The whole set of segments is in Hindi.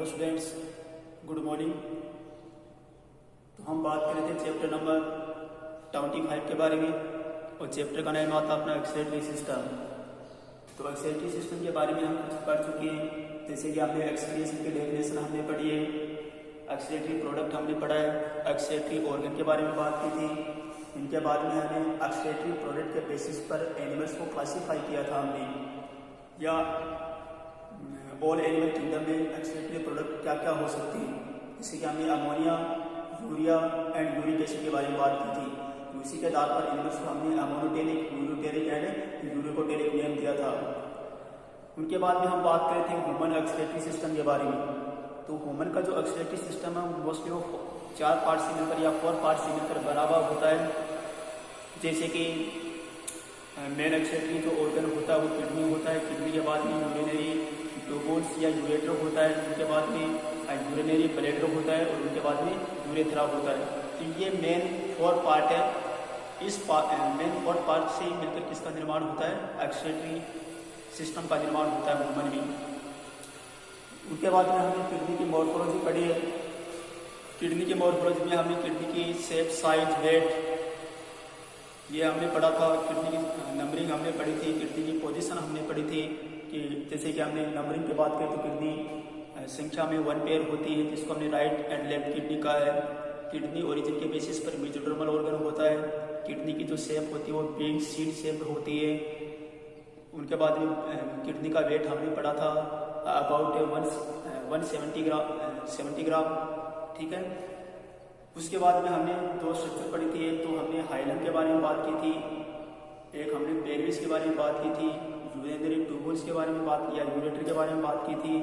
Hello students, good morning. तो हम बात कर रहे थे चैप्टर नंबर 25 के बारे में और चैप्टर का नाम आता अपना एक्सीलरेटरी सिस्टम। तो एक्सीलरेटरी सिस्टम के बारे में हम कुछ पढ़ चुके हैं, जैसे कि हमने एक्सीलरेशन की डेफिनेशन हमने पढ़ी है, एक्सीलरेटरी प्रोडक्ट हमने पढ़ा है, एक्सीलरेटरी ऑर्गन के बारे में बात की थी। इनके बाद में हमने एक्सीलरेटरी प्रोडक्ट के बेसिस पर एनिमल्स को क्लासीफाई किया था हमने, या ऑल एनिमल किंगडम में एक्सीलरेटरी प्रोडक्ट क्या क्या हो सकती है, जैसे कि हमने ammonia, urea and uric acid के बारे में बात की थी। उसी के आधार पर एनिमल्स को हमने अमोनोटेरिक, यूरोटेरिक एंड यूरिकोटेरिक नेम दिया था। उनके बाद में हम बात कर रहे थे ह्यूमन एक्सीलरेटरी सिस्टम के बारे में। तो ह्यूमन का जो एक्सीलरेटरी सिस्टम है मोस्टली वो 4 पार्ट से मिलकर या 4 पार्ट से मिलकर बना हुआ होता है। जैसे कि मेन एक्सीलरेटरी जो ऑर्गन होता है वो किडनी होता है, किडनी के बाद में यूरिनरी ट्यूबुल्स या यूरेटर होता है, उनके बाद में यूरिनरी ब्लैडर होता है और उनके बाद में यूरेथ्रा होता है। तो ये मेन 4 पार्ट है। इस मेन 4 पार्ट से मिलकर किसका निर्माण होता है, एक्सीलरेटरी सिस्टम का निर्माण होता है ह्यूमन में। उनके बाद में हमने किडनी की मॉर्फोलॉजी पढ़ी है। किडनी की मॉर्फोलॉजी में हमने किडनी की शेप, साइज, वेट ये हमने पढ़ा था। किडनी की नंबरिंग हमने पढ़ी थी, किडनी की पोजीशन हमने पढ़ी थी कि जैसे कि हमने नंबरिंग की बात करें तो किडनी संख्या में 1 पेयर होती है, जिसको हमने राइट एंड लेफ्ट किडनी का है। किडनी ओरिजिन के बेसिस पर मेजोडर्मल ऑर्गन होता है। किडनी की जो शेप होती है वो बिग सीड शेप होती है। उनके बाद में किडनी का वेट हमने पढ़ा था अबाउट 170 ग्राम, ठीक है। उसके बाद में हमने 2 स्ट्रक्चर पढ़ी थी। एक तो हमने हाइलम के बारे में बात की थी, एक हमने पेल्विस के बारे में बात की थी, यूरिनरी ट्यूबुल्स के बारे में बात किया, यूरेटर के बारे में बात की थी।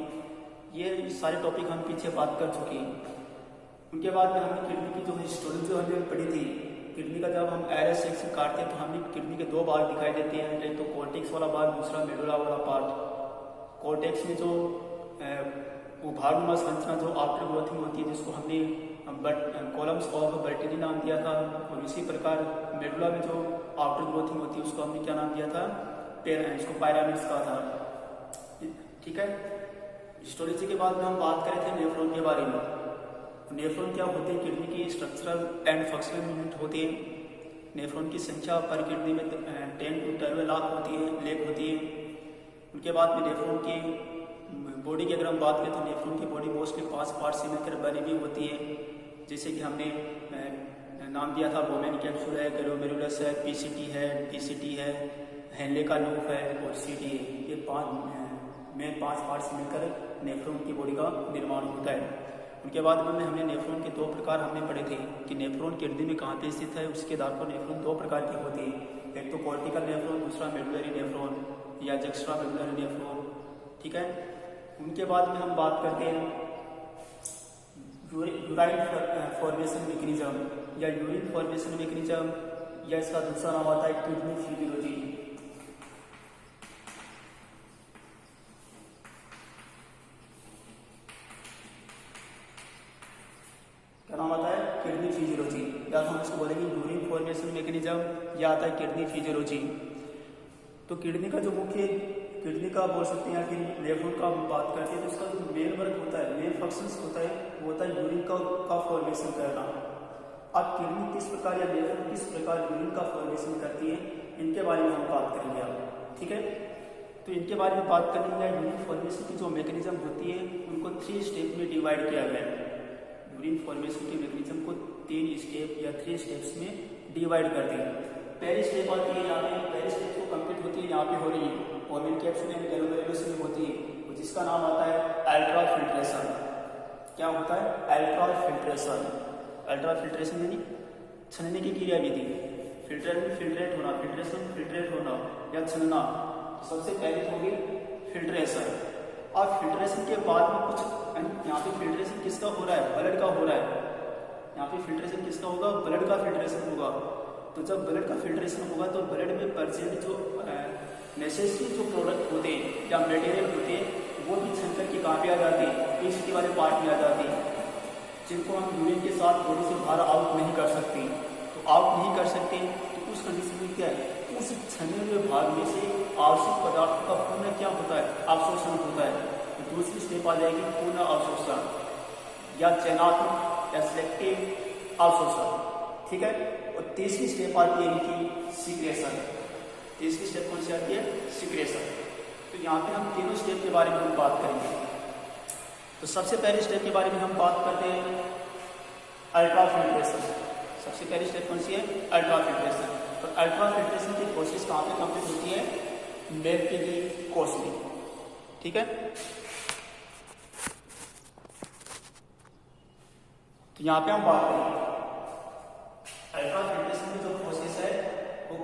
ये सारे टॉपिक हम पीछे बात कर चुके हैं। उनके बाद में हमने किडनी की जो हिस्टोरी जो हमने पढ़ी थी, किडनी का जब हम एरस सेक्शन काटते हैं तो हमें किडनी के 2 भाग दिखाई देते हैं, एक तो कॉर्टेक्स वाला भाग, दूसरा मेडुला वाला पार्ट। कॉर्टेक्स में जो वो भागनुमा संरचना जो आफ्टर ग्रोथिंग होती है, जिसको हमने कॉलम्स ऑफ बर्टिनी नाम दिया था, और इसी प्रकार मेडुला में जो आफ्टर ग्रोथिंग होती है उसको हमने क्या नाम दिया था, इसको पायरामिड्स कहा था, ठीक है। हिस्टोलॉजी के बाद में हम बात कर रहे थे नेफ्रॉन के बारे में। नेफ्रॉन क्या होते हैं, किडनी की स्ट्रक्चरल एंड फंक्शनल यूनिट होती है। नेफ्रॉन की संख्या पर किडनी में 10 to 12 लाख होती है, लेख होती है। उनके बाद में नेफ्रॉन की बॉडी की अगर हम बात करें तो नेफ्रॉन की बॉडी मोस्टली 5 पार्ट से मिलकर बनी हुई होती है। जैसे कि हमने नाम दिया था बोमेन कैप्सूल है, ग्लोमेरुलस है, पीसीटी है, डीसीटी है, हेनले का लूप है और सीटी है। ये 5 पार्ट से मिलकर नेफ्रॉन की बॉडी का निर्माण होता है। उनके बाद में हमने नेफ्रॉन के 2 प्रकार हमने पढ़े थे कि नेफ्रॉन किडनी में कहाँ पे स्थित है। उसके आधार पर नेफ्रॉन 2 प्रकार की होती है, एक तो कॉर्टिकल नेफ्रॉन, दूसरा मेडुलरी नेफ्रॉन या जक्स्ट्रा मेडुलरी नेफ्रॉन, ठीक है। उनके बाद में हम बात करते हैं यूराइन फॉर्मेशन मैकेनिज्म या यूरिन फॉर्मेशन मैकेनिज्म, या इसका दूसरा नाम आता है किडनी फिजियोलॉजी। क्या नाम आता है, किडनी फिजियोलॉजी, या हम इसको बोलेंगे यूरिन फॉर्मेशन मैकेनिज्म, या आता है किडनी फिजियोलॉजी। तो किडनी का जो मुख्य किडनी का बोल सकते हैं या फिर नेफ्रॉन का बात करते हैं तो इसका जो मेन वर्क होता है, मेन फंक्शंस होता है, वो होता है यूरिन का फॉर्मेशन करना। अब किडनी किस प्रकार या नेफ्रॉन किस प्रकार यूरिन का फॉर्मेशन करती है, इनके बारे में हम बात करेंगे आप, ठीक है। तो इनके बारे में बात करेंगे। यूरिन फॉर्मेशन की जो मैकेनिज्म होती है उनको 3 स्टेप में डिवाइड किया गया है। यूरिन फॉर्मेशन के मैकेनिज्म को 3 स्टेप या 3 स्टेप्स में डिवाइड कर दिया। पहली स्टेप आती है यहाँ पे, पहली स्टेप तो कंप्लीट होती है यहाँ पे हो रही है, बोमेन कैप्सूल एंड ग्लोमेरुलस में होती है, जिसका नाम आता है अल्ट्रा फिल्ट्रेशन। क्या होता है, अल्ट्रा फिल्ट्रेशन। अल्ट्रा फिल्ट्रेशन यानी छनने की क्रिया विधि, फिल्ट्रेट होना, फिल्ट्रेट होना या छनना। सबसे पहले होगी फिल्ट्रेशन। और फिल्ट्रेशन के बाद में कुछ यहाँ पे फिल्ट्रेशन किसका हो रहा है, ब्लड का हो रहा है। यहाँ पे फिल्ट्रेशन किसका होगा, ब्लड का फिल्ट्रेशन होगा। तो जब ब्लड का फिल्ट्रेशन होगा तो ब्लड में प्रेजेंट जो नेसेसरी जो प्रोडक्ट होते हैं या मटेरियल होते हैं वो भी छनकर के कहाँ पे आ जाते हैं, पीसीटी वाले पार्ट में आ जाते हैं, जिनको हम यूरिन के साथ बॉडी से बाहर आउट नहीं कर सकते। तो आउट नहीं कर सकते तो उस कंडीशन में क्या है, उस छने हुए भाग में से आवश्यक पदार्थों का पुनः क्या होता है, अवशोषण होता है। तो दूसरी स्टेप आ जाएगी पुनः अवशोषण या चयनात्मक या सिलेक्टिव अवशोषण, ठीक है। और तीसरी स्टेप आती है इनकी सीक्रेशन। तीसरी स्टेप कौन सी आती है? सीक्रेशन। तो यहाँ पे हम तीनों स्टेप के बारे में हम बात करेंगे। तो सबसे पहले स्टेप के बारे में हम बात करते हैं अल्ट्राफिल्ट्रेशन। सबसे पहली स्टेप कौन सी है? अल्ट्राफिल्ट्रेशन। तो अल्ट्राफिल्ट्रेशन की प्रोसेस कहाँ पे कंप्लीट होती है? मेल्टिंग कोश में, ठीक है। तो यहाँ पे हम बात करेंगे अल्ट्राफिल्ट्रेशन की जो प्रोसेस है वो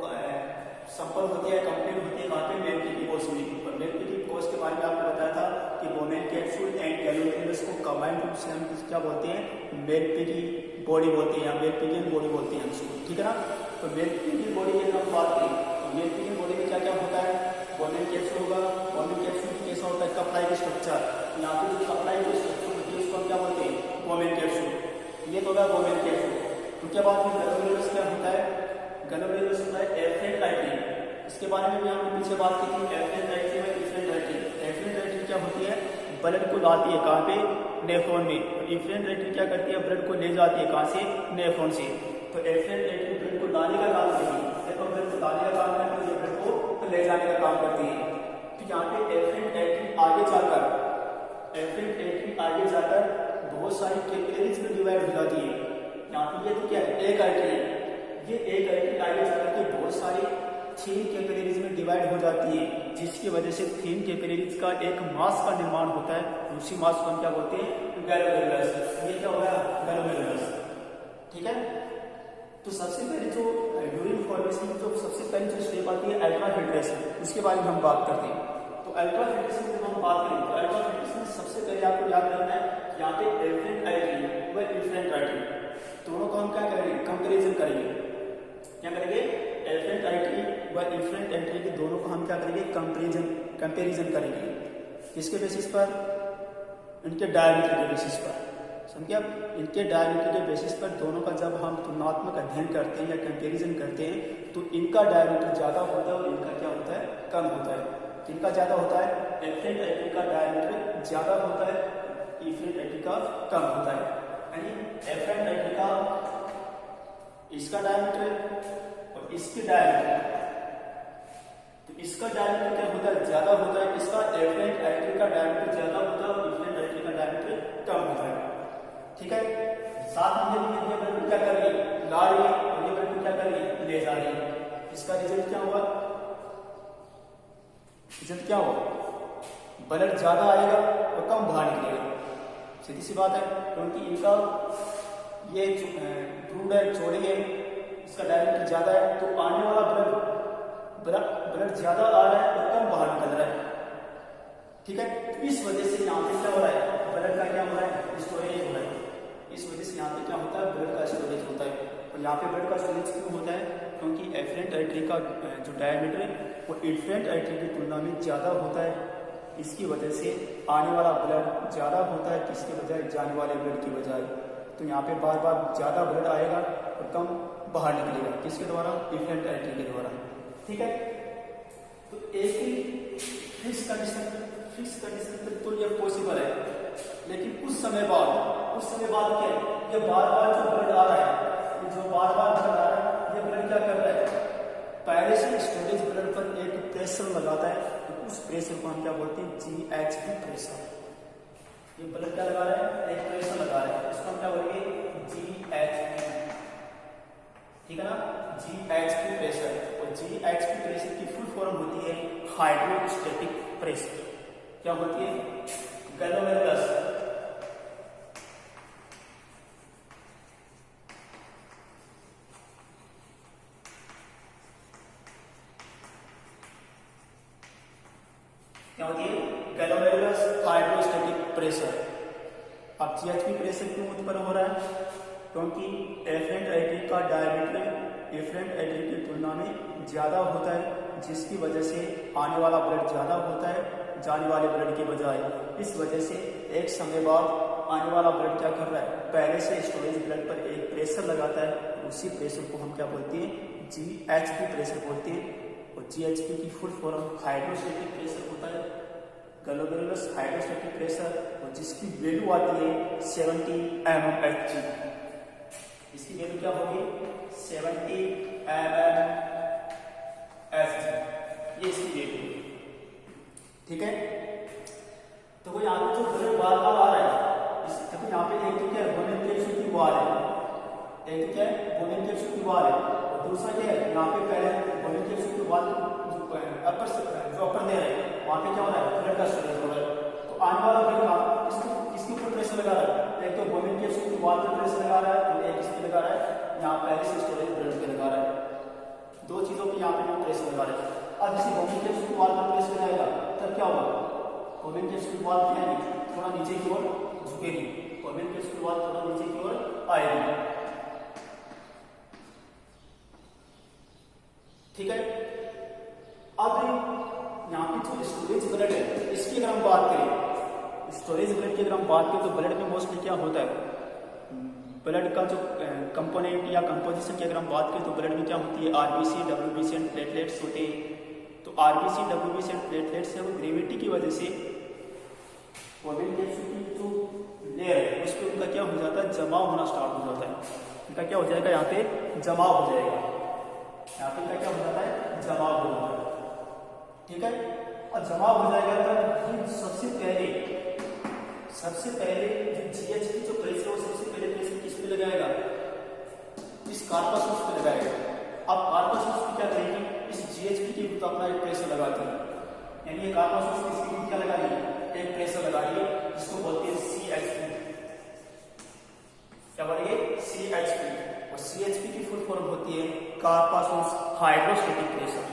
सफल होती है, कंप्लीट होती है कहाँ पे? मेल्टिंग कोश में। और मेल्टिंग कोश के बारे में आपको बताया था कि बोमेन कैप्सूल एंड गैलोमेरुलस को कंबाइंड रूप से हम क्या बोलते हैं? मेल्टिंग बॉडी बोलते हैं या मेल्टिंग बॉडी बोलते हैं इसको, ठीक है ना। तो मेल्टिंग बॉडी की हम बात करें तो मेल्टिंग बॉडी में क्या क्या होता है? बोमेन कैप्सूल होगा। बोमेन कैप्सूल कैसा होता है? कपलाई की स्ट्रक्चर। यहाँ पे जो कपलाई की स्ट्रक्चर होती है उसको हम क्या बोलते हैं? Bowman capsule. ये तो होगा बोमेन कैप्सूल। उसके बाद में गैलोमेरुलस क्या होता है? गैलोमेरुलस होता है एफरेंट राइटिंग। इसके बारे में भी हमने पीछे बात की थी, एफरेंट राइटिंग और इफरेंट राइटिंग। एफरेंट राइटिंग क्या होती है? ब्लड को लाती है कहाँ पे? नेफ्रॉन में। और इफरेंट राइटिंग क्या करती है? ब्लड को ले जाती है कहाँ से? नेफ्रॉन से। तो एफरेंट राइटिंग ब्लड को लाने का काम करती है, देखो ब्लड को लाने का काम करती है, ब्लड को ले जाने का काम करती है। तो यहाँ पे एफरेंट राइटिंग आगे जाकर बहुत सारी कैपिलरीज में डिवाइड हो जाती है। यहाँ पे ये तो क्या है? एक आर्टरी है। ये एक आर्टरी आगे जाकर के बहुत सारी थीन कैपिलरीज में डिवाइड हो जाती है, जिसकी वजह से थीन कैपिलरीज का एक मास का निर्माण होता है। उसी मास को हम क्या बोलते हैं? गैलोमेरुलस। ये क्या होगा? गैलोमेरुलस, ठीक है। तो सबसे पहले जो यूरिन फॉर्मेशन जो सबसे पहले जो स्टेप आती है अल्ट्राफिल्ट्रेशन, उसके बारे में हम बात करते हैं। तो अल्ट्राफिल्ट्रेशन जब हम बात करें तो अल्ट्राफिल्ट्रेशन सबसे पहले आपको याद रखना है यहाँ पे एफरेंट आर्टरी व इफरेंट आर्टरी दोनों को हम क्या करेंगे? कंपेरिजन करेंगे। क्या करेंगे? एफरेंट आर्टरी व इफरेंट आर्टरी के दोनों को हम क्या करेंगे? कंपेरिजन करेंगे। किसके बेसिस पर? इनके डायमीटर के बेसिस पर। समझिए आप, इनके डायमीटर के बेसिस पर दोनों का जब हम तुलनात्मक अध्ययन करते हैं या कंपेरिजन करते हैं तो इनका डायमीटर ज़्यादा होता है और इनका क्या होता है? कम होता है। किनका ज़्यादा होता है? एफरेंट आर्टरी का डायमीटर ज़्यादा होता है, इफरेंट आर्टरी का कम होता है। यानी एफरेंट आर्टरी का इसका डायमीटर और इसके डायमीटर, तो इसका डायमीटर क्या होता है? ज़्यादा होता है। इसका एफरेंट आर्टरी का डायमीटर ज़्यादा होता है और इफरेंट आर्टरी का डायमीटर कम होता है, ठीक है। साथ में ये ब्लड क्या कर रही है? ला रही है, और ये ब्लड क्या कर रही है? ले जा रही है। इसका रिजल्ट क्या होगा? रिजल्ट क्या होगा? ब्लड ज्यादा आएगा और कम बाहर निकलेगा। सीधी सी बात है, क्योंकि इनका ये ब्रूड है, चौड़ी है, इसका डायमीटर ज्यादा है, तो आने वाला ब्लड ज्यादा आ रहा है और कम बाहर निकल रहा है, ठीक है। तो इस वजह से यहाँ पे क्या हो रहा है? ब्लड का क्या हो रहा है? स्टोरेज हो रहा है। इस वजह से यहाँ पे क्या होता है? ब्लड का स्टोरेज होता है। और यहाँ पे ब्लड का स्टोरेज क्यों होता है? क्योंकि एफरेंट आर्टरी का जो डायमीटर है वो इफरेंट आर्टरी की तुलना में ज़्यादा होता है। इसकी वजह से आने वाला ब्लड ज़्यादा होता है, किसके बजाय? जाने वाले ब्लड की बजाय। तो यहाँ पे बार बार ज़्यादा ब्लड आएगा और कम बाहर निकलेगा, किसके द्वारा? इफरेंट आर्टरी के द्वारा, ठीक है। तो एक ही फिक्स कंडीशन पर तो ये पॉसिबल है, लेकिन कुछ समय बाद क्या है? ये बार बार जो ब्लड आ रहा है, ये ब्लड क्या कर रहा है? पहले से स्टोरेज ब्लड पर एक प्रेशर लगाता है, तो उस प्रेशर को हम क्या बोलते हैं? GHB pressure. ये ब्लड क्या लगा रहा है? एक प्रेशर लगा रहा है, इसको हम क्या बोलेंगे? GHB, ठीक है ना। GHB pressure. और GHB प्रेशर की फुल फॉर्म होती है हाइड्रोस्टैटिक प्रेशर। क्या होती है? गैलोमेरुलस। क्या होती है? गैलोमेरुलस हाइड्रोस्टैटिक प्रेशर। अब GHB प्रेशर क्यों उत्पन्न हो रहा है? क्योंकि एफरेंट आर्टरी का डायमीटर एफरेंट आर्टरी की तुलना में ज़्यादा होता है, जिसकी वजह से आने वाला ब्लड ज़्यादा होता है जाने वाले ब्लड के बजाय। इस वजह से एक समय बाद आने वाला ब्लड क्या कर रहा है? पहले से स्टोरेज ब्लड पर एक प्रेशर लगाता है, उसी प्रेशर को हम क्या बोलते हैं? GHB प्रेशर बोलते हैं। और GHB की फुल फॉर्म हाइड्रोस्टैटिक प्रेशर होता है। ग्लोमेरुलस हाइड्रोस्टैटिक प्रेशर और जिसकी वैल्यू आती है 70 mmHg। इसकी वैल्यू क्या होगी 70 mmHg, ये इसकी वैल्यू। ठीक है, तो वो यहाँ पे जो ब्लड बार बार आ रहा है, देखो यहाँ पे एक तो क्या है बोन कैप्सूल की वॉल है, एक तो क्या है बोन कैप्सूल की वॉल है, और दूसरा क्या है यहाँ पे पहले बोन कैप्सूल की वॉल जो अपर लेयर है वहाँ पे क्या हो रहा है ब्लड का स्टोरेज हो रहा है। तो आने वाला ब्लड इसके ऊपर प्रेशर लगा रहा है, एक तो बोन कैप्सूल की वॉल पे प्रेशर लगा रहा है और एक इस पे लगा रहा है, यहाँ पहले से स्टोरेज ब्लड पे लगा रहा है, दो चीजों पे यहाँ पे प्रेशर लगा रहा है। अब इसी बोन कैप्सूल की वॉल पर प्रेशर लगाएगा तब क्या होगा, बोन कैप्सूल की वॉल क्या है थोड़ा नीचे की ओर झुकेगी, बोन कैप्सूल की वॉल थोड़ा नीचे की ओर आएगी। ठीक है, अब यहाँ पे जो स्टोरेज ब्लड है इसकी अगर हम बात करें, स्टोरेज ब्लड की अगर हम बात करें तो ब्लड में मोस्टली क्या होता है, ब्लड का जो कंपोनेंट या कंपोजिशन की अगर हम बात करें तो ब्लड में क्या होती है आरबीसी, डब्ल्यूबीसी एंड प्लेटलेट्स होते हैं। तो आरबीसी, डब्ल्यूबीसी एंड प्लेटलेट्स है वो ग्रेविटी की वजह से बोन कैप्सूल की जो लेयर है उस पर उनका क्या हो जाता है जमाव होना स्टार्ट हो जाता है, इनका क्या हो जाएगा यहाँ पे जमाव हो जाएगा, यहाँ पे क्या हो जाता है जमाव हो जाता है। ठीक है, और जमाव हो जाएगा तो सबसे पहले जो जीएचपी जो प्रेशर वो सबसे पहले प्रेशर किस पे लगाएगा, इस कार्पासोस पे लगाएगा। अब कार्पासोस पे क्या करेगी, इस जीएचपी के ऊपर अपना एक प्रेशर लगाती है, यानी ये कार्पासोस इसके ऊपर क्या लगा रही है एक प्रेशर लगा रही है, जिसको बोलते हैं सीएचपी। क्या बोलेंगे सीएचपी, और सीएचपी की फुल फॉर्म होती है कार्पासोस हाइड्रोस्टैटिक प्रेशर।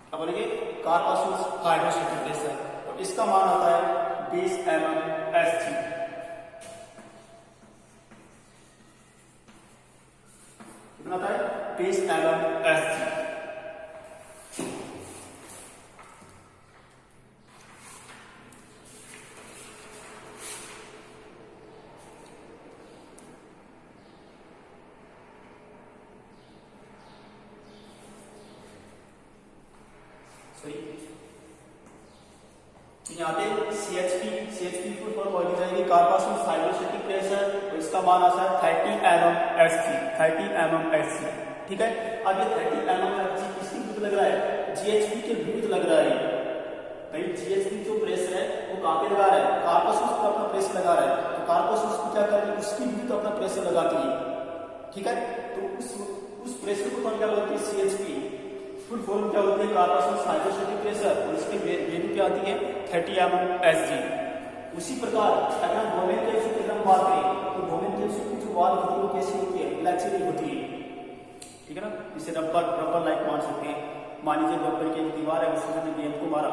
क्या बोलेंगे कार्पासोस हाइड्रोस्टैटिक प्रेशर, और इसका मान आता है 20 mmHg। कितना आता है 20 mmHg। यहाँ पे CHP फुल फॉर्म हो जाएगी कार्पासोस हाइड्रोस्टैटिक प्रेशर, और इसका मान आता है 30 mmHg। ठीक है, अब ये 30 mmHg किसके विरुद्ध लग रहा है, GHP के विरुद्ध लग रहा है। भाई GHP जो प्रेशर है वो कहाँ पे लगा रहा है, कार्पासोस पर अपना प्रेशर लगा रहा है, तो कार्पासोस को क्या करती है उसके विरुद्ध अपना प्रेशर लगाती है। ठीक है, तो उस प्रेशर को हम क्या बोलते हैं CHP, फुल फॉर्म क्या होती है कार्पासोस हाइड्रोस्टैटिक प्रेशर, और इसकी वैल्यू क्या आती है 30 mmHg। उसी प्रकार अगर हम बोन कैप्सूल की बात करें तो बोन कैप्सूल की जो वॉल होती है वो कैसी होती है फ्लेक्सिबल होती है। ठीक है ना, इसे रबर लाइक मान सकते हैं। मान लीजिए रबर की एक दीवार है, उसमें हमने गेंद को मारा,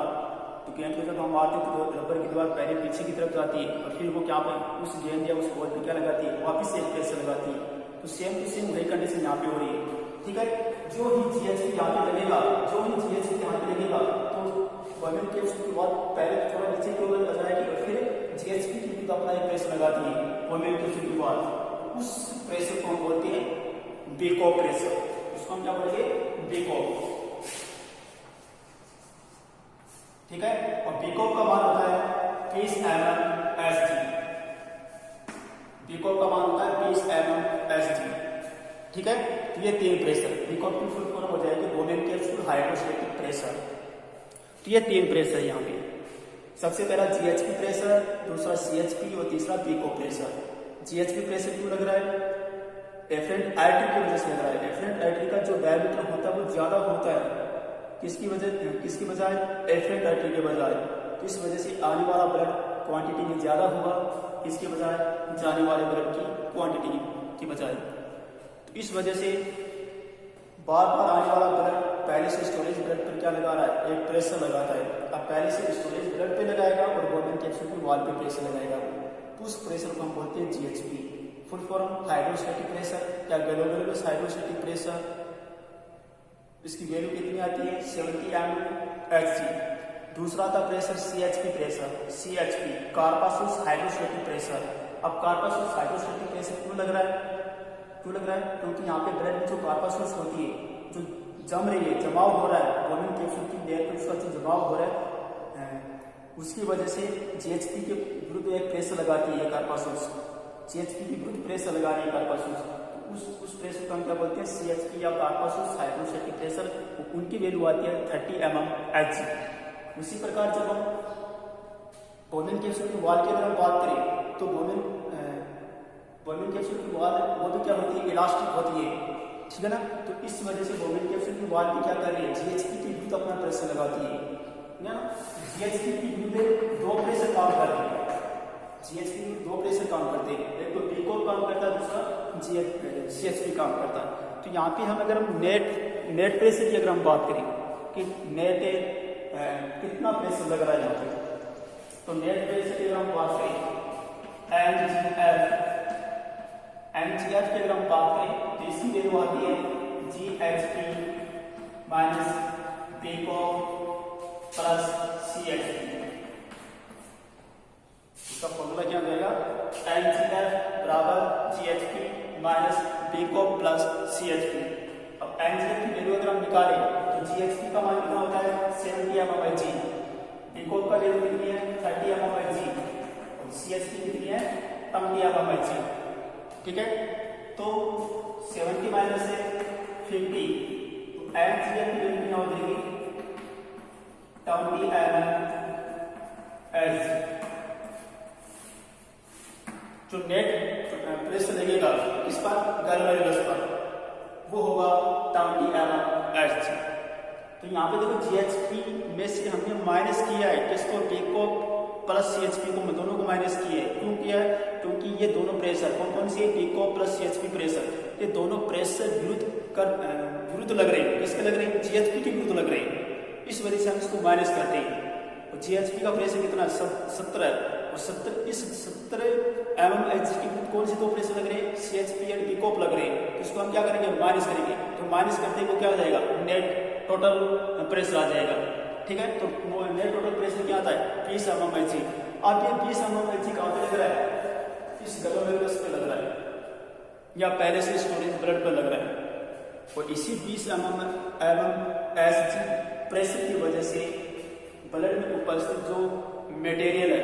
तो गेंद को जब हम मारते हैं तो रबर की दीवार पहले पीछे की तरफ जाती है, और फिर वो क्या पे उस गेंद या उस बॉल पे क्या लगाती है वापिस से एक प्रेशर लगाती है। तो सेम टू सेम वही कंडीशन यहाँ पे हो रही है। ठीक है, जो ही जीएचपी यहाँ पे लगेगा, तो बोन कैप्सूल की वॉल पहले थोड़ा नीचे की ओर आ जाएगी, और फिर जीएचपी की विरुद्ध अपना एक प्रेशर लगाती है बोन कैप्सूल की वॉल, उस प्रेशर को हम बोलते हैं बेकोव प्रेशर। उसको हम क्या बोलेंगे बेकोव। ठीक है, और बेकोव का मान होता है 20 mmHg। बेकोव का मान होता है 20 mmHg। ठीक है, तो ये तीन प्रेशर बेकोव की फुल फॉर्म हो जाएगी बोन कैप्सूल हाइड्रोस्टैटिक प्रेशर। तो ये तीन प्रेशर यहाँ पे, सबसे पहला जीएचपी प्रेशर, दूसरा सीएचपी और तीसरा बेकोव प्रेशर। जीएचपी प्रेशर क्यों लग रहा है, एफरेंट आर्टरी की वजह से लग रहा है। एफरेंट आर्टरी का जो डायमीटर होता है वो ज्यादा होता है, किसकी बजाय एफरेंट आर्टरी के बजाय। तो इस वजह से आने वाला ब्लड क्वांटिटी में ज्यादा होगा, इसके बजाय जाने वाले ब्लड की क्वांटिटी की बजाय। तो इस वजह से बार बार आने वाला ब्लड पहले से स्टोरेज ब्लड पर क्या लगा रहा है एक प्रेशर लगाता है। अब पहले से स्टोरेज ब्लड पे लगाएगा और बोन कैप्सूल की वॉल पे प्रेशर लगाएगा, तो उस प्रेशर को हम बोलते हैं GHP. Full form hydrostatic pressure या ग्लोमेरुलस हाइड्रोस्टैटिक प्रेशर। इसकी वैल्यू कितनी आती है 70 mmHg। दूसरा था pressure CHP pressure, CHP capsular hydrostatic pressure. अब कार्पासोस हाइड्रोस्टैटिक प्रेशर क्यों लग रहा है? क्योंकि यहाँ पे ब्लड में जो कार्पासोस होती है, जो जम रही है, जमाव हो रहा है बोमिन कैप्सूल की लेयर पे, उसका जो जमाव हो रहा है उसकी वजह से GHP के विरुद्ध एक प्रेशर लगाती है कार्पासोस, GHP के विरुद्ध प्रेशर लगा रही है कार्पासोस। उस प्रेशर को हम क्या बोलते हैं? CHP या कार्पासोस हाइड्रोस्टैटिक प्रेशर। उनकी वैल्यू आती है 30 mmHg। उसी प्रकार जब हम बोमिन कैप्सूल की वॉल की अगर हम बात करें तो बोमिन कैप्सूल की वॉल वो भी क्या होती है? इलास्टिक होती है, ठीक है ना। तो इस वजह से बोमिन कैप्सूल की वॉल भी क्या कर रही है? GHP के विरुद्ध अपना प्रेशर लगाती है ना। GHP के विरुद्ध दो प्रेशर काम कर रहे हैं, GHP में दो प्रेशर काम करते हैं, एक तो पीकोल काम करता है, दूसरा CHP काम करता है। तो यहाँ पे हम अगर हम नेट प्रेशर की अगर हम बात करें कि नेट कितना प्रेशर लग रहा है यहाँ पे, तो नेट प्रेशर की अगर हम बात करें NGF की अगर हम बात करें तो इसकी वैल्यू आती है GHP minus pico plus CHP। इसका फॉर्मूला क्या जाएगा? NGF बराबर GHP minus pico plus CHP। अब NGF की वैल्यू अगर हम निकालें तो GHP का मान कितना होता है? 70 mmHg। पीको का वैल्यू कितनी है? 30 mmHg। और CHP कितनी है? 20 mmHg। ठीक है, तो 70 माइनस से 50, तो NGF की वैल्यू कितना हो जाएगी? 20 mmHg। जो नेट प्रेशर लगेगा किस पर? गैल्वेनोलिस पर, वो होगा 20 mmHg। तो यहाँ पे देखो GHP में से हमने माइनस किया है किसको? पीको प्लस CHP को, दोनों को माइनस किए। क्यों किया है? क्योंकि ये दोनों प्रेशर कौन से? पीको प्लस CHP प्रेशर, ये दोनों प्रेशर विरुद्ध लग रहे हैं। किसके लग रहे हैं? GHP के विरुद्ध लग रहे हैं। इस वजह से हम इसको माइनस करते हैं। और GHP का प्रेशर कितना? 70 और 70 mmHg के विरुद्ध कौन से दो प्रेशर लग रहे हैं? CHP और पीकोप लग रहे हैं। तो इसको हम क्या करेंगे? माइनस करेंगे। तो माइनस करते ही क्या हो जाएगा? नेट टोटल प्रेशर आ जाएगा। ठीक है, तो वो नेट टोटल प्रेशर क्या आता है? 20 mmHg। अब ये 20 mmHg कहाँ पे लग रहा है? इस गैल्वेनोलिस पे लग रहा है या पहले से स्टोरेज ब्लड पर लग रहा है। और इसी 20 mmHg प्रेशर की वजह से ब्लड में उपस्थित जो मटेरियल है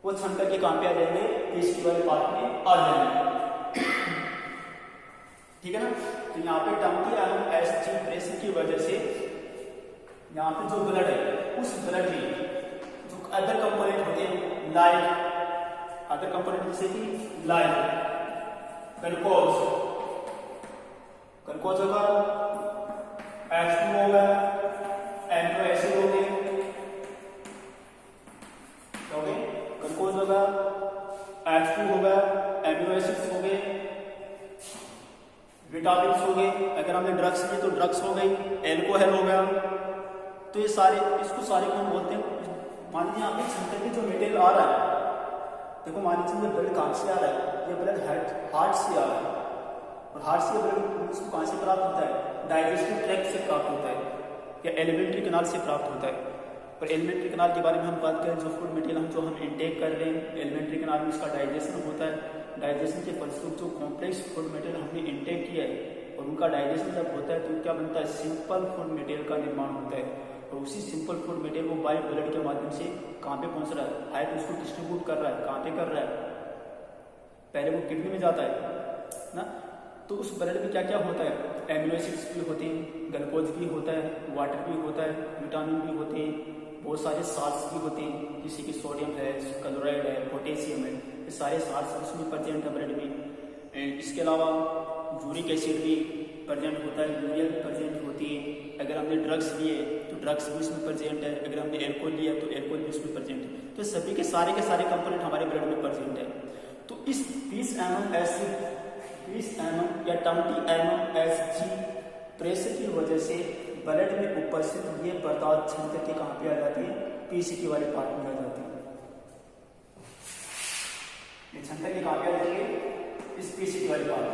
वो छंटक के काम पे आ जाएंगे, पीसी वाले पार्ट में आ जाएंगे। ठीक है ना। तो यहाँ पे 20 mmHg प्रेशर की वजह से यहाँ पे जो ब्लड है उस ब्लड में जो अदर कंपोनेंट होते हैं, लाइक अदर कंपोनेंट जैसे कि लाइक ग्लूकोज होगा, H2 होगा, एमिनो एसिड हो गए, ग्लूकोज होगा, H2 होगा, एमिनो एसिड्स हो गए, विटामिन्स हो गए, अगर हमने ड्रग्स लिए तो ड्रग्स हो गई, एल्कोहल हो गया। तो ये सारे, इसको सारे कौन बोलते हैं? मान लीजिए यहाँ पे छंटक में जो मटेरियल आ रहा है, देखो मान लीजिए ब्लड कहाँ से आ रहा है? ये ब्लड हार्ट से आ रहा है, और हार्ट से ब्लड उसको कहाँ से प्राप्त होता है? डाइजेस्टिव ट्रैक्ट से प्राप्त होता है या एलिमेंट्री कैनाल से प्राप्त होता है। और एलिमेंट्री कैनाल के बारे में हम बात करें, जो फूड मटेरियल जो हम इंटेक कर रहे हैं, एलिमेंट्री कैनाल में उसका डाइजेशन होता है। डाइजेशन के फलस्वरूप जो कॉम्प्लेक्स फूड मटेरियल हमने इंटेक किया है और उनका डाइजेशन जब होता है तो क्या बनता है? सिंपल फूड मटेरियल का निर्माण होता है। और उसी सिंपल फूड मटेरियल वो बाय ब्लड के माध्यम से कहाँ पे पहुंच रहा है? हार्ट उसको डिस्ट्रीब्यूट कर रहा है। कहाँ पे कर रहा है? पहले वो किडनी में जाता है ना। तो उस ब्लड में क्या क्या होता है? एमिनो एसिड्स भी होते हैं, ग्लूकोज भी होता है, वाटर भी होता है, विटामिन भी होते हैं, बहुत सारे साल्ट्स भी होते हैं, जैसे कि सोडियम है, क्लोराइड है, पोटेशियम है, ये सारे साल्ट्स उसमें प्रेजेंट है ब्लड में। इसके अलावा यूरिक एसिड भी प्रेजेंट होता है, यूरिया भी प्रेजेंट होती है। अगर हमने ड्रग्स लिए तो ड्रग्स भी उसमें प्रेजेंट है, अगर हमने एल्कोहल लिया तो एल्कोहल भी उसमें प्रेजेंट है। तो सभी के सारे कंपोनेंट हमारे ब्लड में प्रेजेंट है। तो इस 20 mm या 20 mmHg प्रेशर की वजह से ब्लड में उपस्थित ये पदार्थ छंटक के कहाँ पे आ जाती है? पीसीटी वाले पार्ट में आ जाती है। ये छंटक के कहाँ पे आ जाती है? इस पीसीटी वाले पार्ट।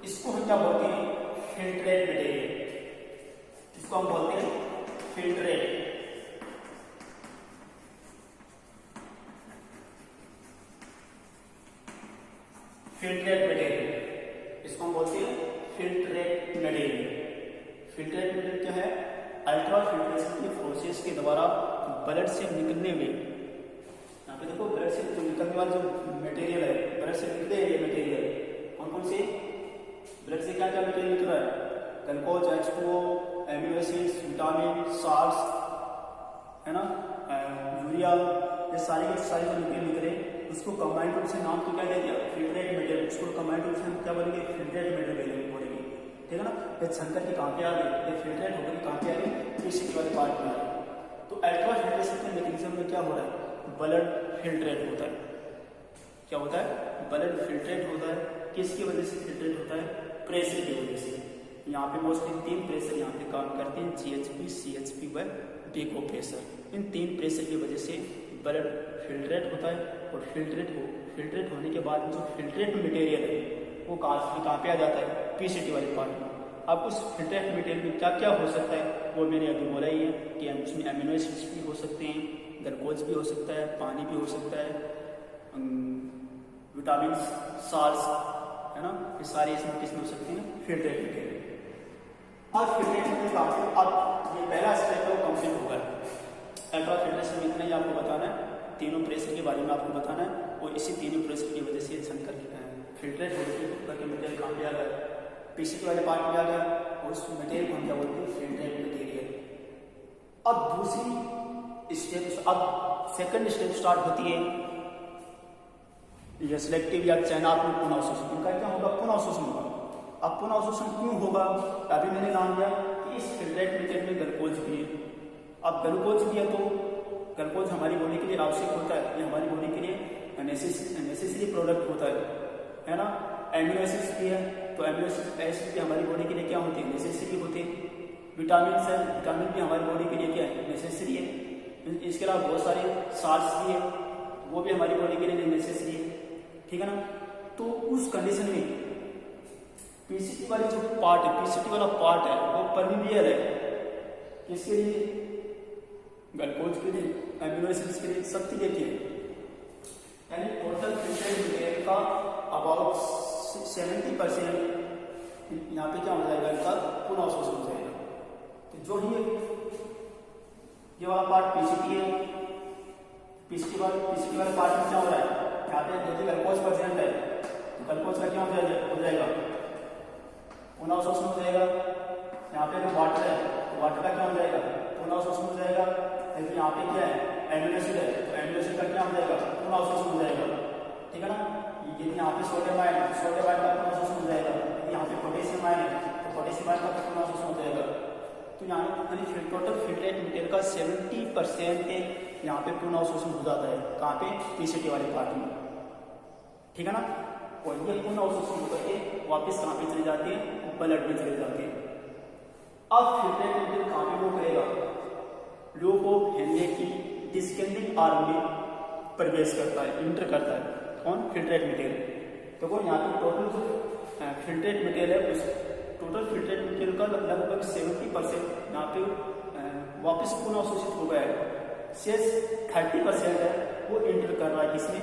इसको हम क्या बोलते हैं? Filtrate material. इसको हम बोलते हैं फिल्ट्रेट, फिल्ट्रेट मटेरियल, इसको हम बोलते हैं फिल्ट्रेट मटेरियल। फिल्ट्रेट मटेरियल क्या है? अल्ट्रा फिल्ट्रेशन की प्रोसेस के द्वारा ब्लड से निकलने में, यहाँ पे देखो ब्लड से जो निकलने वाला जो मटेरियल है, ब्लड से निकले हैं ये मटेरियल, कौन कौन से? ब्लड से क्या क्या मटेरियल निकल रहा है? Glucose, H2O, amino acids, vitamin, salts, है ना, यूरिया, ये सारे के सारे जो निकले उसको कंबाइंड रूप से नाम तो क्या दे दिया? Filtrate material. उसको कंबाइंड रूप से हम क्या बोलेंगे? फिल्ट्रेट मटेरियल बोलेंगे, ठीक है ना। ये छनकर के कहाँ पे आ गए? ये फिल्ट्रेट होकर कहाँ पे आ गए? पीसीटी वाले पार्ट में आ गए। तो अल्ट्रा फिल्ट्रेशन के मैकेनिज्म में क्या हो रहा है? ब्लड फिल्ट्रेट होता है। क्या होता है? ब्लड फिल्ट्रेट होता है। किसकी वजह से फिल्ट्रेट होता है? प्रेशर की वजह से। यहाँ पे मोस्टली 3 प्रेशर यहाँ पे काम करते हैं, GHP, CHP व डेको प्रेशर। इन 3 प्रेशर की वजह से ब्लड फिल्ट्रेट होता है। और फिल्ट्रेट होने के बाद जो फिल्ट्रेट मटेरियल है वो कहाँ पे आ जाता है? पीसीटी वाले पार्ट में। अब उस फिल्ट्रेट मटेरियल में क्या क्या हो सकता है वो मैंने अभी बोला ही है कि उसमें एमिनो एसिड्स भी हो सकते हैं, ग्लूकोज भी हो सकता है, पानी भी हो सकता है, विटामिन, साल्ट्स, है ना, ये सारे इसमें किसमें हो सकते हैं? Filtrate material. अब फिल्ट्रेट मटेरियल अब ये पहला स्टेप है वो कंप्लीट होगा। अल्ट्रा फिल्ट्रेशन में इतना ही आपको बताना है, तीनों प्रेशर के बारे में आपको बताना है। और इसी तीनों प्रेशर की वजह से छन करके फिल्ट्रेट करके मटेरियल कहाँ पे आ गया? पीसीटी वाले पार्ट में आ गया। और उस मटेरियल को हम क्या बोलते हैं? Filtrate material. अब दूसरी स्टेप, अब सेकंड स्टेप स्टार्ट होती है ये सिलेक्टिव या चयनात्मक पुनः अवशोषण। इनका क्या होगा? पुनः अवशोषण होगा। अब पुनः अवशोषण क्यों होगा? अभी मैंने नाम दिया कि इस फिल्ट्रेट मटेरियल में ग्लूकोज भी है। अब ग्लूकोज भी है तो ग्लूकोज हमारी बॉडी के लिए आवश्यक होता है, ये हमारी बॉडी के लिए नेसेसरी प्रोडक्ट होता है ना। एमिनो एसिड्स भी है तो एमिनो एसिड भी हमारी बॉडी के लिए क्या होते हैं? नेसेसरी होते हैं। विटामिन है, विटामिन भी हमारी बॉडी के लिए क्या है? नेसेसरी है। इसके अलावा बहुत सारे साल्ट्स भी है, वो भी हमारी बॉडी के लिए नेसेसरी है, ठीक है ना। तो उस कंडीशन में पीसीटी वाली जो पार्ट है, पीसीटी वाला पार्ट है वो परमिबियल है। किसके लिए? ग्लूकोज के लिए, एमिनो एसिड्स के लिए, सबके लिए है। यानी टोटल फिल्ट्रेट मटेरियल का अबाउट 70% यहाँ पे क्या हो जाएगा? इनका पुनः अवशोषण हो जाएगा। तो जो ही ये वाला पार्ट पीसीटी है, पीसीटी वाले पार्ट में क्या हो रहा है? यहाँ पे देखिए ग्लूकोज प्रेजेंट है तो ग्लूकोज का क्या हो जाएगा? पुनः अवशोषण हो जाएगा। यहाँ पे अगर वाटर है तो वाटर का क्या हो जाएगा? पुनः अवशोषण हो जाएगा। लेकिन यहाँ पे क्या है? एमिनो एसिड है तो एमिनो एसिड का क्या हो जाएगा? पुनः अवशोषण हो जाएगा, ठीक है ना। यदि यहाँ पे सोडियम आयन का पुनः अवशोषण हो जाएगा। यदि यहाँ पे पोटेशियम आयन है तो पोटेशियम आयन का पुनः अवशोषण हो जाएगा। तो यहाँ टोटल फिल्ट्रेट मटेरियल का 70% यहाँ पे पुनः अवशोषण हो जाता है। कहाँ पे? पीसीटी वाले पार्ट में, ठीक है ना। और ये पुनः अवशोषण होकर के वापस कहाँ पे चले जाते हैं? ब्लड में चले जाते हैं। अब फिल्ट्रेट मटेरियल कहाँ पे वो करेगा? लूप ऑफ हेनले की डिस्केंडिंग आर्म में प्रवेश करता है, इंटर करता है। कौन? Filtrate material. तो वो यहाँ पे टोटल जो फिल्ट्रेट मटेरियल है उस टोटल फिल्ट्रेट मटेरियल का लगभग 70% यहाँ पे वापस पुनः अवशोषित हो गया है। शेष 30% है वो इंटर कर रहा है किसमें?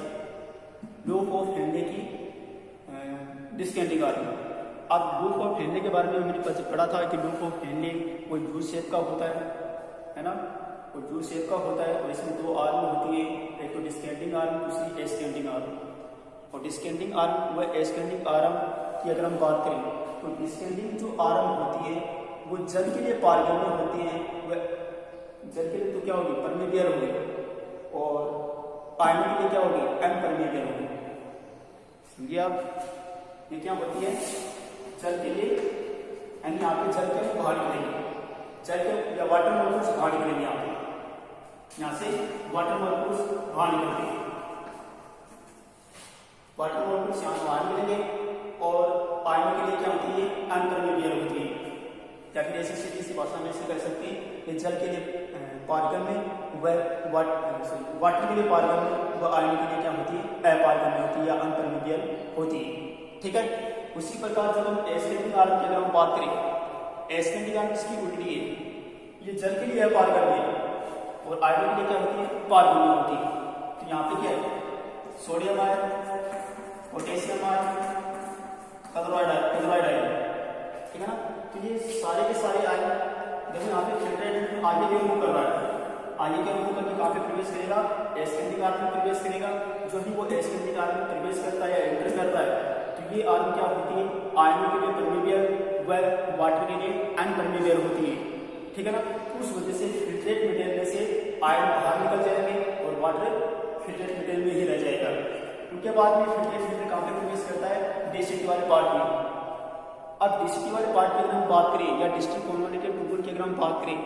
लूप ऑफ हेनले की डिस्केंडिंग आर्म। अब लूप ऑफ हेनले के बारे में हमने पढ़ा था कि लूप ऑफ हेनले वो यू शेप का होता है ना, वो यू शेप का होता है। और इसमें 2 आर्म होती है, एक तो डिस्केंडिंग आर्म, दूसरी एस्केंडिंग आर्म। और डिस्केंडिंग आर्म व एस्केंडिंग आर्म की अगर हम बात करें तो डिस्केंडिंग जो आर्म होती है वो जल के लिए पारगम्य होती है, वह जल के लिए तो क्या होगी? परमेबियल होगी। और पानी के लिए क्या होगी? अनपरमेबियल होगी। समझिए आप, ये क्या होती है? जल के लिए, यानी यहाँ पे जल के बाहर निकलेंगे, जल के या वाटर मॉलिक्यूल्स बाहर निकलेंगे। यहाँ से वाटर मॉलिक्यूल्स बाहर निकलते हैं, वाटर मॉलिक्यूल्स यहाँ से बाहर निकलेंगे। और पानी के लिए क्या होती है? अनपरमेबियल होती है। या फिर ऐसी सीधी भाषा में ऐसे कर सकते हैं कि जल के लिए पारगम्य व वाटर के लिए पारगम्य व आयन के लिए क्या होती है? अपारगम्य होती है या अनपरमेबियल होती है, ठीक है। उसी प्रकार जब हम एस्केंडिंग आर्म की अगर हम बात करें, एस्केंडिंग आर्म इसकी उल्टी है। ये जल के लिए है पारगम्य और आयरन के लिए क्या होती है, पारगम्य होती है। तो यहाँ पे क्या है, sodium ion, potassium ion, chloride ion, ठीक है ना। तो ये सारे के सारे आयन देखो यहाँ पे फिल्ट्रेट आगे के मूव कर रहा है, आगे के मूव करके कहाँ पे प्रवेश करेगा, एस्केंडिंग आर्म में प्रवेश करेगा। जो ही वो एस्केंडिंग आर्म में प्रवेश करता है या एंटर करता है तो ये आर्म क्या होती है, आयनों के लिए परमेबियल व वाटर के लिए अनपरमेबियल होती है, ठीक है ना। उस वजह से फिल्ट्रेट मटेरियल में से आयन बाहर निकल जाएंगे और वाटर फिल्ट्रेट मटेरियल में ही रह जाएगा। उनके बाद में फिल्ट्रेट मटेरियल कहाँ पे प्रवेश करता है, डेंसिटी वाले पार्ट में। अब डेंसिटी वाले पार्ट की अगर हम बात करें या डिस्ट्रिक्ट कोनोलेटेड ट्यूबुल की अगर हम बात करें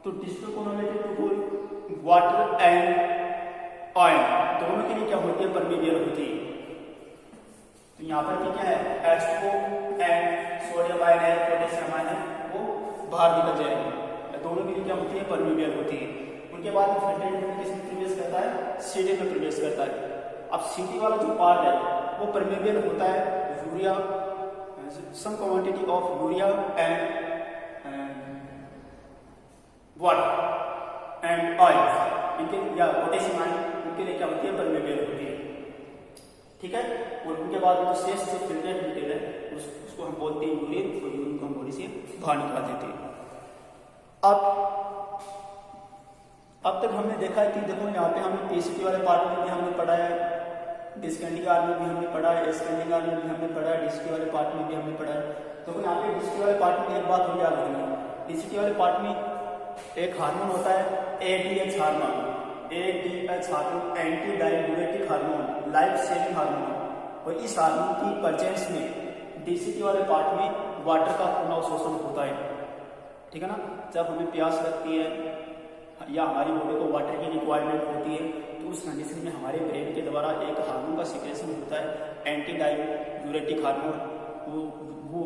तो distal convoluted tubule water and ion दोनों के लिए क्या होती है, परमेबियल होती है। तो यहाँ पर क्या है, H2O एंड सोडियम आयन है, पोटेशियम आयन है, वो बाहर निकल जाएंगे, दोनों के लिए क्या होती है, परमेबियल होती है। उनके बाद में फिल्ट्रेट मटेरियल किसमें प्रवेश करता है, CD में प्रवेश करता है। अब CD वाला जो पार्ट है वो परमेबियल होता है urea, some quantity of urea and water and oil, इनके या पोटेशियम आयन उनके लिए क्या होती है, परमेबियल होती है, ठीक है। और उनके बाद जो शेष जो फिल्ट्रेट मटेरियल है उसको हम बोलते हैं यूरिन, और यूरिन को हम बॉडी से बाहर निकाल देते हैं। अब तक हमने देखा है कि देखो यहाँ पे हमने पीसीटी वाले पार्ट में भी हमने पढ़ा है, डिस्केंडिंग आर्म में भी हमने पढ़ा है, एस्केंडिंग आर्म में भी हमने पढ़ा है, डिस्टी वाले पार्ट में भी हमने पढ़ा है। तो यहाँ पे डिस्टी वाले पार्ट में एक बात हो याद रखनी, डिस्टी वाले पार्ट में एक हार्मोन होता है ADH hormone, ADH hormone anti diuretic hormone, life saving hormone. और इस हार्मोन की प्रेजेंस में डीसीटी वाले पार्ट में वाटर का पुनर्अवशोषण होता है, ठीक है ना। जब हमें प्यास लगती है या हमारी बॉडी को वाटर की रिक्वायरमेंट होती है तो उस कंडीशन में हमारे ब्रेन के द्वारा एक हार्मोन का सिक्रेशन होता है एंटी डाययूरेटिक हार्मोन। वो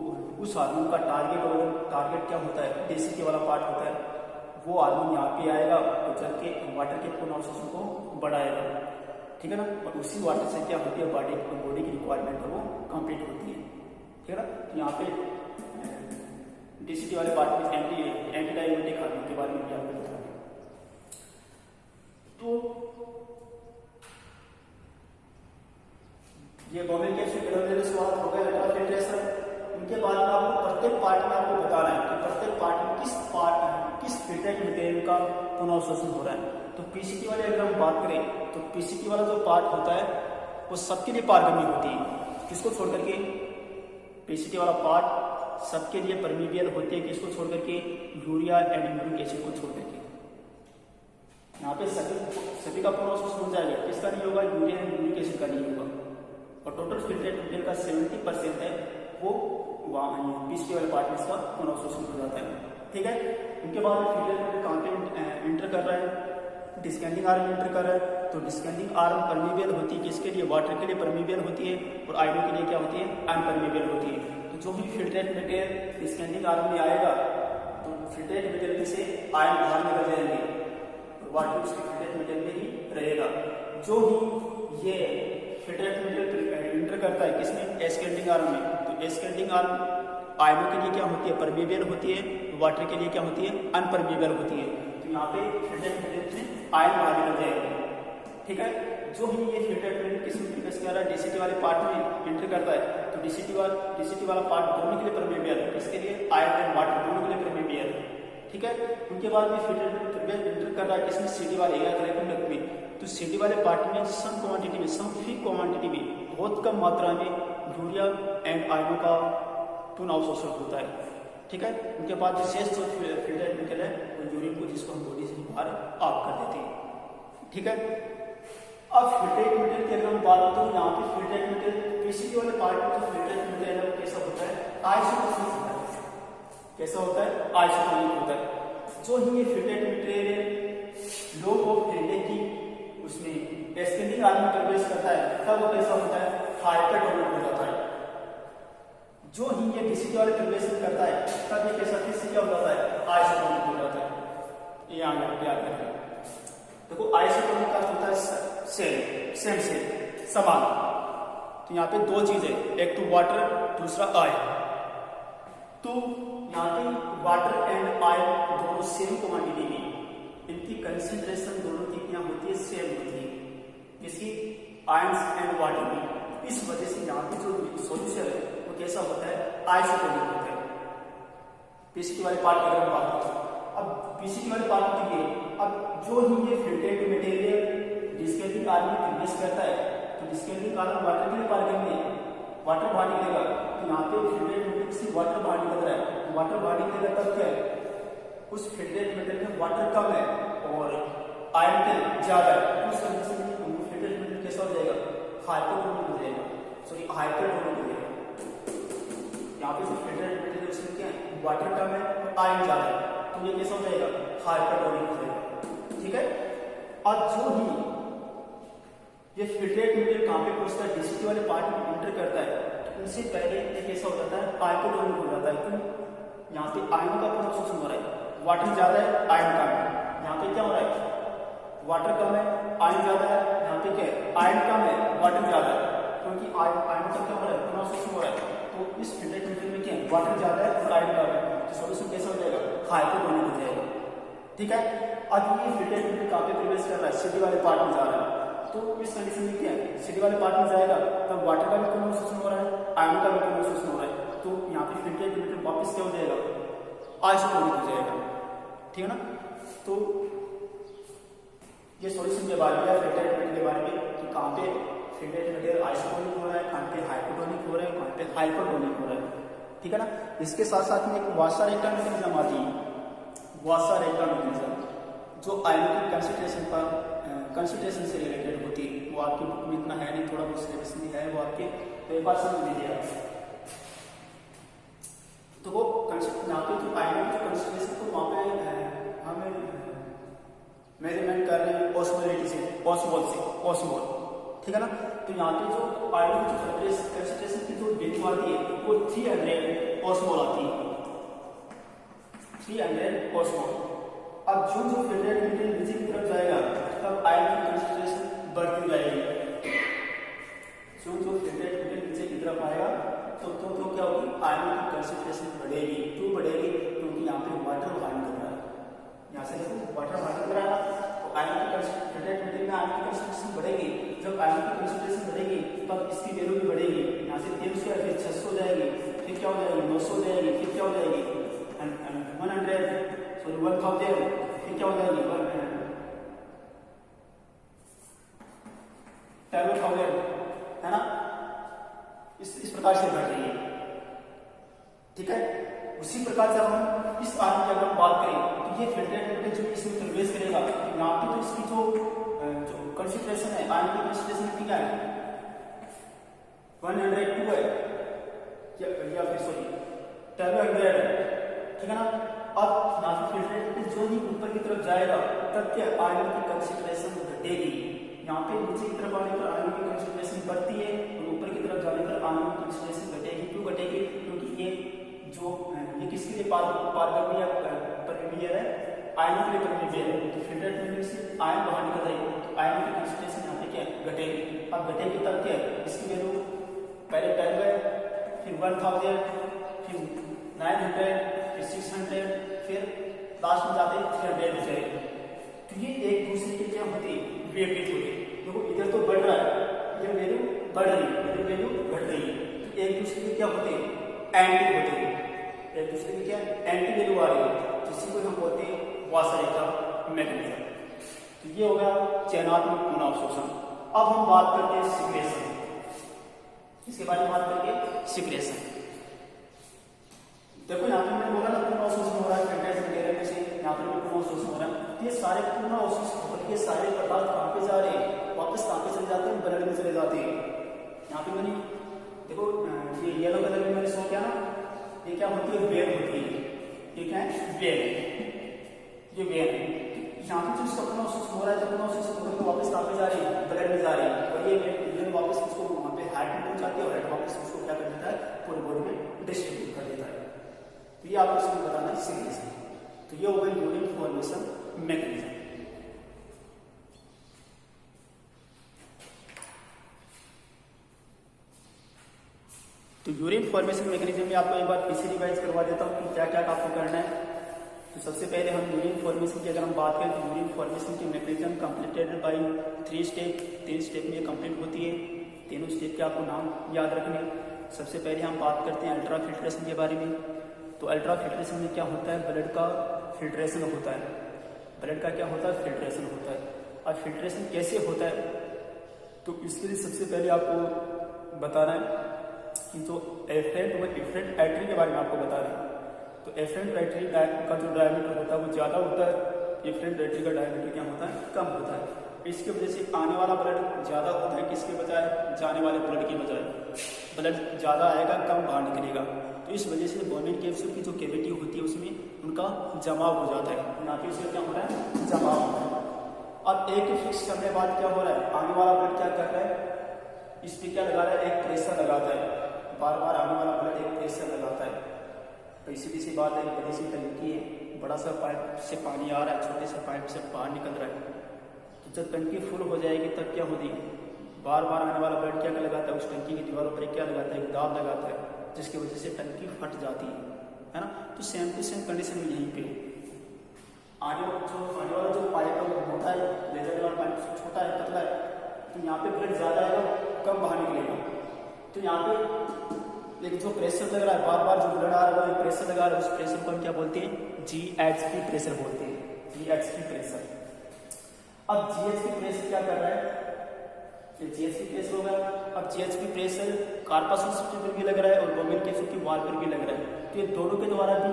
उस हार्मोन का टारगेट क्या होता है, डीसीटी वाला पार्ट होता है, वो हार्मोन यहाँ पे आएगा तो चल के वाटर के पुनर्अवशोषण को बढ़ाएगा, ठीक है ना। और उसी वाटर से क्या होती है, बॉडी की रिक्वायरमेंट है वो कंप्लीट होती है, ठीक है ना। तो यहाँ पे डीसीटी वाले पार्ट में एंटी डाययूरेटिक हार्मोन के बारे में क्या बताया। तो ये गोमेल कैप्सूल ग्रेनुलर स्वाद हो गया अल्ट्रा फिल्ट्रेशन। उनके बाद में आपको प्रत्येक पार्ट में आपको बताना है कि प्रत्येक पार्ट में किस फिल्ट्रेट मटेरियल का पुनर्अवशोषण हो रहा है। तो पीसीटी वाले अगर हम बात करें तो पीसीटी वाला जो पार्ट होता है वो सबके लिए पारगम्य होती है, किसको छोड़ करके, पीसीटी वाला पार्ट सबके लिए परमीबियल होती है, किसको छोड़ करके, यूरिया एंड यूरिक एसिड को छोड़ करके। यहाँ पे सभी का पुनर्अवशोषण हो जाएगा, किसका नहीं होगा, यूरिया एंड यूरिक एसिड का नहीं होगा। और टोटल फिल्ट्रेट मटेरियल का 70% है वो वहाँ पीसीटी वाले पार्ट में इसका पुनर्अवशोषण हो जाता है, ठीक है। उनके बाद फिल्ट्रेट मटेरियल कहाँ पे इंटर कर रहा है, डिस्केंडिंग आर्म इंटर कर रहा है। तो डिस्केंडिंग आर्म परमीबियल होती है, किसके लिए, वाटर के लिए परमीबियल होती है, और आयनों के लिए क्या होती है, अनपरमीबियल होती है। तो जो भी फिल्ट्रेट मटेरियल डिस्केंडिंग आर्म में आएगा तो फिल्ट्रेट मटेरियल में से आयन बाहर निकल जाएंगे और वाटर उसके फिल्ट्रेट मटेरियल में ही रहेगा। जो ही ये फिल्ट्रेट मटेरियल इंटर करता है किसमें, एस्केंडिंग आर्म में, तो एस्केंडिंग आर्म आयनों के लिए क्या होती है, परमीबियल होती है, वाटर के लिए क्या होती है, अनपरमीबियल होती है। तो यहाँ पे फिल्ट्रेट मटेरियल में आयन बाहर निकल जाएंगे, ठीक है। जो ही ये फिल्ट्रेट मटेरियल किसमें प्रवेश कर रहा है, डीसीटी वाले पार्ट में एंटर करता है तो डीसीटी वाला पार्ट दोनों के लिए परमीबियल है, किसके लिए, आयन एंड वाटर दोनों के लिए परमीबियल है, ठीक है। उनके बाद में फिल्ट्रेट मटेरियल इंटर कर रहा है किसमें, सीडी वाले या कलेक्टिंग में। तो सीडी वाले पार्ट में सम फ्री क्वांटिटी में बहुत कम मात्रा में यूरिया एंड आयनों का पुनर्अवशोषण होता है, ठीक है। उनके बाद शेष जो फिल्ट्रेट मटेरियल है वो यूरिन को, जिसको हम बॉडी से बाहर ऑफ कर देते हैं, ठीक है। अब फिल्ट्रेट मटेरियल की अगर हम बात करें तो यहाँ पे फिल्ट्रेट मटेरियल पीसीटी वाले पार्ट में जो फिल्ट्रेट मटेरियल है वो कैसा होता है, आइसोटोनिक होता है। कैसा होता है, आइसोटोनिक होता है। जो ही ये फिल्ट्रेट मटेरियल लो ऑफ की उसमें एस्केंडिंग आर्म में प्रवेश करता है तब वो कैसा होता है, हाइपरटोनिक हो जाता है। जो ही ये डीसीटी वाले प्रवेश करता है तब ये कैसा, किससे क्या हो जाता है, आइसोटोनिक हो जाता है। ये आगे याद रखें, देखो आइसोटोनिक का होता है सेम समान। तो यहाँ पे दो चीजें, एक तो वाटर, दूसरा आयन। तो यहाँ पे वाटर एंड ऑयल दोनों सेम क्वांटिटी में, इनकी कंसेंट्रेशन दोनों की क्या होती है, सेम होती है, किसी आयंस एंड वाटर में। इस वजह से यहाँ पे जो सॉल्यूशन है वो कैसा होता है, आइसोटोनिक होता है। पीसीटी वाले पार्ट की अगर बात करें, अब पीसीटी वाले पार्ट के लिए अब जो ही ये फिल्टर्ड मटेरियल डिस्केलिंग आदमी प्रिवेश करता है, तो डिस्केलिंग कारण वाटर के लिए पार करेंगे, वाटर बाहर निकलेगा। तो यहाँ पे फिल्टर्ड मटेरियल से वाटर बाहर निकल रहा है, वाटर बाहर निकलेगा तब क्या है, उस फिल्टर्ड मटेरियल में वाटर कम है और आयरन ज्यादा है, उस कंडीशन में फिल्टर्ड मटेरियल कैसा हो जाएगा, हाइपोटोनिक हो जाएगा, सॉरी हाइपरटोनिक हो जाएगा। यहाँ पे जो फिल्टर्ड मटेरियल उसमें क्या है, वाटर कम है और आयरन ज्यादा है, तो ये कैसा हो जाएगा, हाइपरटोनिक हो जाएगा। ठीक है। और जो ही ये फिल्टर्ड मटेरियल कहाँ पे पहुंचता है, डीसीटी वाले पार्ट में एंटर करता है, तो उनसे पहले ये कैसा हो जाता है, हाइपोटोनिक हो जाता है। क्यों, यहाँ पे आयरन का प्रोडक्शन हो रहा है, वाटर ज्यादा है आयरन कम है। यहाँ पे क्या हो रहा है, वाटर कम है आयरन ज्यादा है, यहाँ पे क्या है, आयरन कम है वाटर ज्यादा है, क्योंकि आयरन का क्या हो रहा है, प्रोडक्शन हो रहा है। तो इस फिल्टर्ड मटेरियल में क्या है, वाटर ज्यादा है और आयरन कम है, तो सॉल्यूशन कैसा हो जाएगा, हाइपोटोनिक हो जाएगा। ठीक है। अब ये फिल्टर्ड मटेरियल कहाँ पे प्रवेश कर रहा है, सिटी वाले पार्ट में जा रहा है, तो इस कंडीशन में क्या है, सिटी वाले पार्ट में जाएगा तब वाटर का भी प्रोडक्शन हो रहा है, आयरन का भी प्रोडक्शन हो रहा है, तो यहाँ पे फिल्टर्ड मटेरियल वापस क्या हो जाएगा, आइसोटोनिक हो जाएगा। ठीक है ना। तो ये सॉल्यूशन के बारे में या फिल्टर्ड मटेरियल के बारे में कि कहाँ पे फिल्टर्ड मटेरियल आइसोटोनिक हो रहा है, कहाँ पे हाइपोटोनिक हो रहा है, कहाँ पे हाइपरटोनिक हो रहा है। ठीक है ना। इसके साथ साथ में एक वाशर-रेक्टा मैकेनिज्म आती है, वाशर-रेक्टा मैकेनिज्म, जो आयनिक कंसंट्रेशन कंसंट्रेशन से रिलेटेड होती है। वो आपकी बुक में इतना है नहीं, थोड़ा बहुत सिलेबस में है वो आपके, तो एक बार समझ लीजिए आप। तो वो यहाँ पे जो आयनिक कंसंट्रेशन को वहाँ पे हमें मेजरमेंट कर रहे हैं ऑस्मोलिटी से, ऑस्मोल। ठीक है ना। तो यहाँ पे जो आयनिक कंसंट्रेशन की जो वैल्यू आती है वो 300 ऑस्मोल आती है, 300 ऑस्मोल। अब जो फिल्टर्ड मटेरियल नीचे की तरफ जाएगा तब आयरन की कंसंट्रेशन बढ़ती जाएगी। जो फिल्टर्ड मटेरियल नीचे की तरफ आएगा तो क्या होगी, आयरन की कंसंट्रेशन बढ़ेगी। क्यों बढ़ेगी, क्योंकि यहाँ पे वाटर बाहर निकल रहा है, यहाँ से देखो वाटर बाहर निकल रहा है, तो आयरन की फिल्टर्ड मटेरियल में आयरन की कंसंट्रेशन बढ़ेगी। जब आयरन की कंसंट्रेशन बढ़ेगी तब इसकी वैल्यू भी बढ़ेगी, यहाँ से 300 फिर 600 हो जाएगी, फिर क्या हो जाएगी 900 हो जाएगी, फिर क्या हो जाएगी 1000, फिर क्या हो जाएगी 12,000, है ना। इस प्रकार से बढ़ रही है। ठीक है। उसी प्रकार से हम इस आदमी की अगर हम बात करें तो ये फिल्टर्ड मटेरियल जो इसमें प्रवेश करेगा, यहाँ पे तो इसकी जो कंसंट्रेशन है, आयरन की कंसंट्रेशन क्या है, 102 है या फिर सॉरी 1200 है। ठीक है ना। अब यहाँ से फिल्टर्ड मटेरियल जो ही ऊपर की तरफ जाएगा तब क्या आयरन की कंसंट्रेशन घटेगी। यहाँ पे नीचे की तरफ आने पर आयरन की कंसंट्रेशन बढ़ती है और ऊपर की तरफ जाने पर आयरन की कंसंट्रेशन घटेगी। क्यों घटेगी, क्योंकि ये किसके लिए पारगम्य या परमिबियर है, आयरन के लिए परमिबियर है। तो फिल्टर्ड मटेरियल से आयरन बाहर निकल जाएगी तो आयरन की कंसंट्रेशन यहाँ पे क्या घटेगी। अब घटेगी तब क्या इसकी वैल्यू पहले 12 फिर 1000 फिर 900 फिर 600 फिर लास्ट में जाते 300 हो जाएगी। तो ये एक दूसरे के क्या होती है, विपरीत होती है। देखो इधर तो बढ़ रहा है, इधर वैल्यू बढ़ रही है, इधर वैल्यू घट रही है। तो एक दूसरे के क्या होते हैं, एंटी होते हैं। एक दूसरे की क्या एंटी वैल्यू आ रही है, जिसी को हम बोलते हैं वाशर-रेक्टा मैकेनिज्म। तो ये हो गया चयनात्मक पुनःअवशोषण। अब हम बात करते हैं सिक्रेशन। इसके बारे में बात करके सिक्रेशन। देखो यहाँ पे मैंने बोला ना पुनःअवशोषण हो रहा है फिल्टर्ड मटेरियल में से, यहाँ पे पुनःअवशोषण हो रहा है। ये सारे पुनःअवशोषित होकर के सारे पदार्थ कहाँ पे जा रहे हैं, वापस कहाँ पे चले जाते हैं, ब्लड में चले जाते हैं। यहाँ पे मैंने देखो ये येलो कलर में मैंने शो किया ना, ये क्या होती है, वेन होती है। ये क्या है, वेन, ये वेन है। यहाँ पे जो इसका पुनःअवशोषण हो रहा है, जब पुनःअवशोषित होकर के वापस कहाँ पे जा रही है, ब्लड में जा रही है। और ये वेन वापस उसको वहाँ पे हार्ट में पहुंचाती है और हार्ट वापस उसको क्या कर देता है, पूरे बॉडी में डिस्ट्रीब्यूट कर देता है। तो ये आपको इसमें बताना है सिक्रेशन। तो ये होगा यूरिन फॉर्मेशन मैकेनिज्म। तो यूरिन फॉर्मेशन मैकेनिज्म में आपको एक बार पीछे रिवाइज करवा देता हूँ कि क्या क्या आपको करना है। तो सबसे पहले हम यूरिन फॉर्मेशन की अगर हम बात करें तो यूरिन फॉर्मेशन की mechanism completed by 3 step, 3 step में कंप्लीट होती है। तीनों स्टेप के आपको नाम याद रखने। सबसे पहले हम बात करते हैं अल्ट्रा फिल्ट्रेशन के बारे में। तो अल्ट्रा फिल्ट्रेशन में क्या होता है, ब्लड का फिल्ट्रेशन होता है। ब्लड का क्या होता है, फिल्ट्रेशन होता है। और फिल्ट्रेशन कैसे होता है, तो इसके लिए सबसे पहले आपको बताना है कि जो एफरेंट व इफरेंट आर्टरी के बारे में आपको बता रहे हैं। तो एफरेंट आर्टरी का जो डायमीटर होता है वो ज़्यादा होता है, इफरेंट आर्टरी का डायमीटर क्या होता है, कम होता है। इसकी वजह से आने वाला ब्लड ज़्यादा होता है किसके बजाय, जाने वाले ब्लड की बजाय। ब्लड ज़्यादा आएगा, कम बाहर निकलेगा। तो इस वजह से बोमेन कैप्सूल की जो कैविटी होती है उसमें उनका जमाव हो जाता है, ना कि उससे क्या हो रहा है, जमाव होता है। अब एक फिक्स समय बाद क्या हो रहा है, आने वाला ब्लड क्या कर रहा है, इस पर क्या लगा रहा है, एक प्रेशर लगाता है। बार बार आने वाला ब्लड एक प्रेशर लगाता है। तो सीधी सी बात है, बड़ी सी टंकी है, बड़ा सा पाइप से पानी आ रहा है, छोटे से पाइप से बाहर निकल रहा है। तो जब टंकी फुल हो जाएगी तब क्या होगी, बार बार आने वाला ब्लड क्या लगाता है, उस टंकी की दीवारों पर क्या लगाता है, दाब लगाता है, जिसकी वजह से टंकी फट जाती है ना। तो सेम टू सेम कंडीशन में यहीं पे आने वाला जो पाइप है वो मोटा है, लेजर वाला पाइप छोटा है, पतला है। तो यहाँ पे ब्लड ज़्यादा आएगा, कम बाहर निकलेगा। तो यहाँ पे एक जो प्रेशर लग रहा है, बार बार जो ब्लड आ रहा है, प्रेशर लगा रहा है, उस प्रेशर को हम क्या बोलते हैं, GHP प्रेशर बोलते हैं, GHP प्रेशर। अब GHP प्रेशर क्या कर रहा है, GHP प्रेशर होगा। अब GHP प्रेशर कार्पस पर भी लग रहा है और बोमेन कैप्सूल की वॉल पर भी लग रहा है। तो ये दोनों के द्वारा भी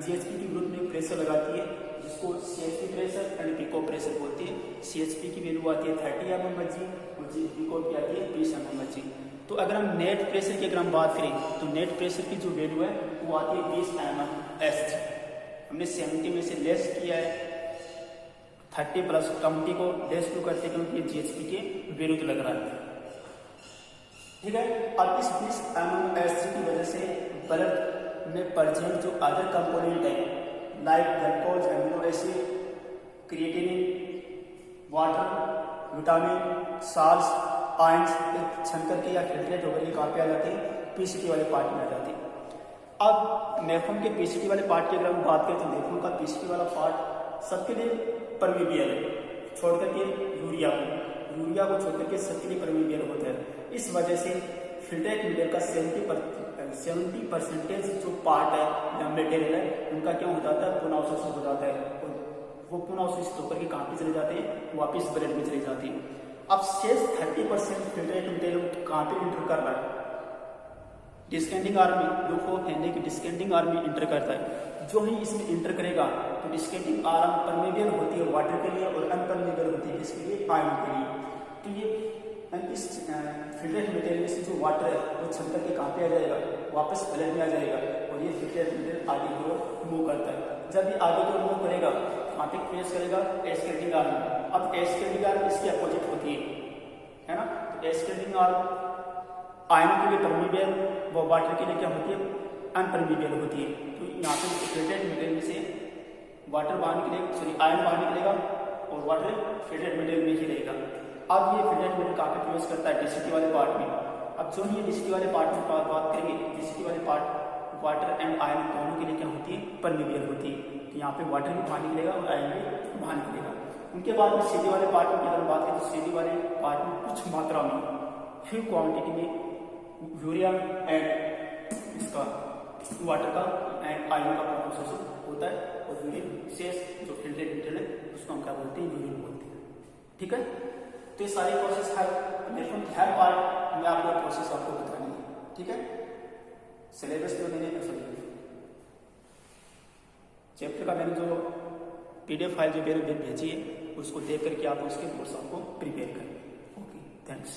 GHP की ग्रुप में प्रेशर लगाती है, जिसको CHP pressure and pico pressure बोलते हैं। CHP की वैल्यू आती है 30 mm/G और पिको की आती है 20 mm/G। तो अगर हम नेट प्रेशर की अगर हम बात करें तो नेट प्रेशर की जो वैल्यू है वो आती है 20 mm/Sg। हमने 70 में से लेस किया है, 30 प्लस 20 को लेस क्यों करते हैं, क्योंकि ये GHP के विरुद्ध लग रहा है, ठीक है। अब इस 20 mm/Sg की वजह से ब्लड में प्रेजेंट जो अदर कंपोनेंट है like glucose, amino acid, creatinine, water, vitamin, salts, ions छन करके या फिल्ट्रेट होकर ये कहाँ पे आ जाते हैं, PCT वाले पार्ट में आ जाते हैं। अब नेफ्रॉन के PCT वाले पार्ट की अगर हम बात करें तो नेफ्रॉन का PCT वाला पार्ट सबके लिए परमिबियल है, छोड़ करके यूरिया को छोड़ करके सबके लिए परमिबियल होता है। इस वजह से फिल्ट्रेट मीडिया का 70% जो पार्ट है मटेरियल है उनका क्या हो जाता है, पुनःअवशोषित हो जाता है। वो पुनःअवशोषित होकर के कहाँ पे चले जाते हैं, वापिस ब्लड में चले जाते हैं। अब शेष 30% फिल्ट्रेट मटेरियल कहाँ पे इंटर कर रहा है, डिस्केंडिंग आर्म में, जो कहने की डिस्केंडिंग आर्म में इंटर करता है। जो ही इसमें इंटर करेगा तो डिस्केंडिंग आर्म परमेबियल होती है वाटर के लिए और अनपरमेबियल होती है किसके लिए, आयरन के लिए। तो ये इस फिल्ट्रेट मटेरियल से जो वाटर है वो छन करके कहाँ पे आ जाएगा, वापस ब्लड में आ जाएगा और ये फिल्ट्रेट मटेरियल आगे की ओर मूव करता है। जब ये आगे की ओर मूव करेगा कहाँ पे फेस करेगा, एस्केंडिंग आर्म। अब एस्केंडिंग आर्म इसकी अपोजिट होती है ना। तो एस्केंडिंग आर्म आयरन के लिए परमिबियल व वाटर के लिए क्या होती है, अनपरमिबियल होती है। तो यहाँ पे फिल्ट्रेट मटेरियल से वाटर बाहर निकलेगा, आयरन बाहर निकलेगा और वाटर फिल्ट्रेट मटेरियल में ही रहेगा। अब ये फिल्ट्रेट मटेरियल काफी यूज करता है DCT वाले पार्ट में। अब जो ही DCT वाले पार्ट में बात करेंगे, DCT वाले पार्ट वाटर एंड आयरन दोनों के लिए क्या होती है, परमिबियल होती है। तो यहाँ पे वाटर भी बाहर निकलेगा और आयरन भी बाहर निकलेगा। उनके बाद में CD वाले पार्ट में अगर बात करें तो CD वाले पार्ट में कुछ मात्रा में फ्यू क्वांटिटी में यूरिया एंड इसका वाटर का एंड आयरन का प्रोसेस होता है और यूरिन शेष जो फिल्ट्रेट मटेरियल है उसको हम क्या बोलते हैं, यूरिन बोलते हैं, ठीक है। तो ये सारी प्रोसेस हर पार्ट में आपको प्रोसेस आपको बतानी है, ठीक है। सिलेबस जो मैंने चैप्टर का मैंने जो PDF फाइल जो मेरे भेजी है उसको देख करके आप उसके नोट्स आपको प्रिपेयर करें। Okay, thanks.